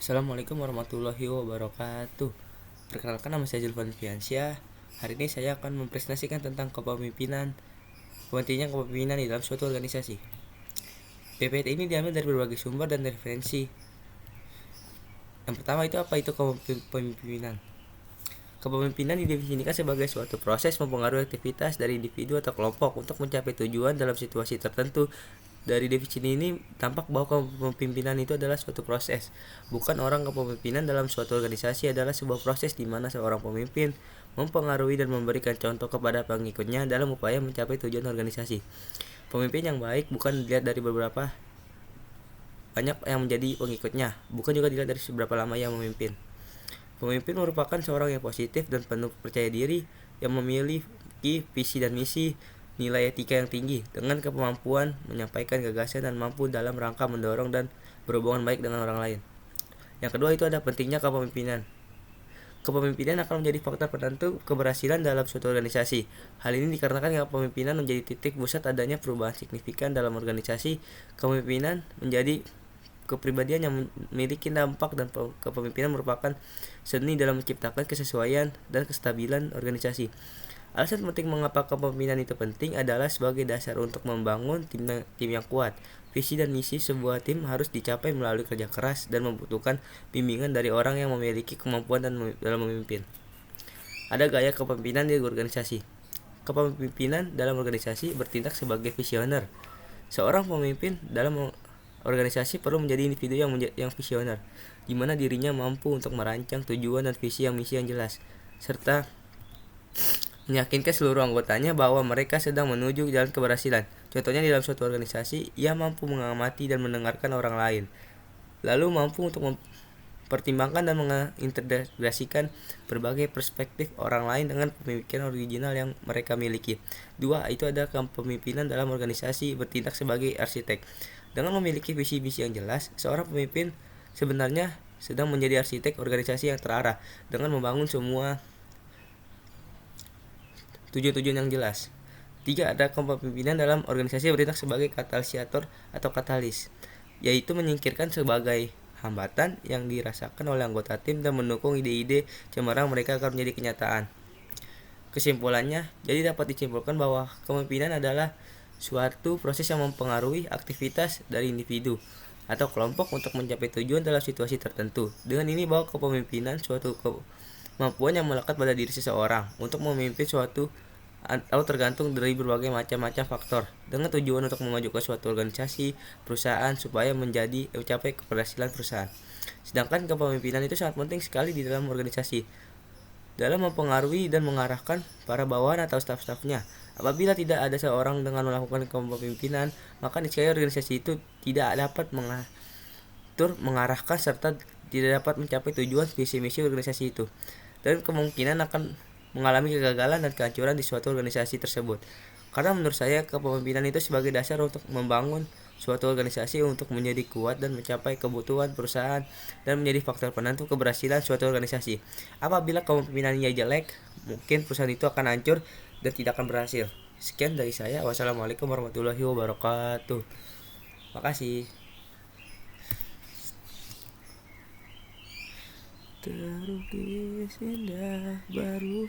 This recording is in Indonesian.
Assalamualaikum warahmatullahi wabarakatuh. Perkenalkan, nama saya Julvan Fiansyah. Hari ini saya akan mempresentasikan tentang kepemimpinan. Pentingnya kepemimpinan di dalam suatu organisasi. PPT ini diambil dari berbagai sumber dan referensi. Yang pertama, itu apa itu kepemimpinan? Kepemimpinan didefinisikan sebagai suatu proses mempengaruhi aktivitas dari individu atau kelompok untuk mencapai tujuan dalam situasi tertentu. Dari definisi ini tampak bahwa kepemimpinan itu adalah suatu proses, bukan orang. Kepemimpinan dalam suatu organisasi adalah sebuah proses di mana seorang pemimpin mempengaruhi dan memberikan contoh kepada pengikutnya dalam upaya mencapai tujuan organisasi. Pemimpin yang baik bukan dilihat dari beberapa banyak yang menjadi pengikutnya, bukan juga dilihat dari seberapa lama yang memimpin. Pemimpin merupakan seorang yang positif dan penuh percaya diri, yang memiliki visi dan misi, nilai etika yang tinggi, dengan kemampuan menyampaikan gagasan dan mampu dalam rangka mendorong dan berhubungan baik dengan orang lain. Yang kedua, itu ada pentingnya kepemimpinan. Kepemimpinan akan menjadi faktor penentu keberhasilan dalam suatu organisasi. Hal ini dikarenakan kepemimpinan menjadi titik pusat adanya perubahan signifikan dalam organisasi. Kepemimpinan menjadi kepribadian yang memiliki dampak, dan kepemimpinan merupakan seni dalam menciptakan kesesuaian dan kestabilan organisasi. Alasan penting mengapa kepemimpinan itu penting adalah sebagai dasar untuk membangun tim yang kuat. Visi dan misi sebuah tim harus dicapai melalui kerja keras dan membutuhkan bimbingan dari orang yang memiliki kemampuan dalam memimpin. Ada gaya kepemimpinan di organisasi. Kepemimpinan dalam organisasi bertindak sebagai visioner. Seorang pemimpin dalam organisasi perlu menjadi individu yang visioner, di mana dirinya mampu untuk merancang tujuan dan visi yang misi yang jelas, serta meyakinkan seluruh anggotanya bahwa mereka sedang menuju jalan keberhasilan. Contohnya, di dalam suatu organisasi, ia mampu mengamati dan mendengarkan orang lain, lalu mampu untuk mempertimbangkan dan mengintegrasikan berbagai perspektif orang lain dengan pemikiran original yang mereka miliki. Dua, itu ada kepemimpinan dalam organisasi bertindak sebagai arsitek. Dengan memiliki visi-misi yang jelas, seorang pemimpin sebenarnya sedang menjadi arsitek organisasi yang terarah dengan membangun semua tujuan-tujuan yang jelas. Tiga, ada kepemimpinan dalam organisasi bertindak sebagai katalisator atau katalis, yaitu menyingkirkan sebagai hambatan yang dirasakan oleh anggota tim dan mendukung ide-ide cemerlang mereka agar menjadi kenyataan. Kesimpulannya, jadi dapat disimpulkan bahwa kepemimpinan adalah suatu proses yang mempengaruhi aktivitas dari individu atau kelompok untuk mencapai tujuan dalam situasi tertentu. Dengan ini, bahwa kepemimpinan suatu kemampuan yang melekat pada diri seseorang untuk memimpin suatu atau tergantung dari berbagai macam-macam faktor, dengan tujuan untuk memajukan suatu organisasi, perusahaan, supaya mencapai keberhasilan perusahaan. Sedangkan kepemimpinan itu sangat penting sekali di dalam organisasi, dalam mempengaruhi dan mengarahkan para bawahan atau staf-stafnya. Apabila tidak ada seorang dengan melakukan kepemimpinan, maka niscaya organisasi itu tidak dapat mengarahkan, serta tidak dapat mencapai tujuan visi misi organisasi itu, dan kemungkinan akan mengalami kegagalan dan kehancuran di suatu organisasi tersebut. Karena menurut saya, kepemimpinan itu sebagai dasar untuk membangun suatu organisasi untuk menjadi kuat dan mencapai kebutuhan perusahaan, dan menjadi faktor penentu keberhasilan suatu organisasi. Apabila kepemimpinannya jelek, mungkin perusahaan itu akan hancur dan tidak akan berhasil. Sekian dari saya. Wassalamualaikum warahmatullahi wabarakatuh. Makasih. Terukis indah baru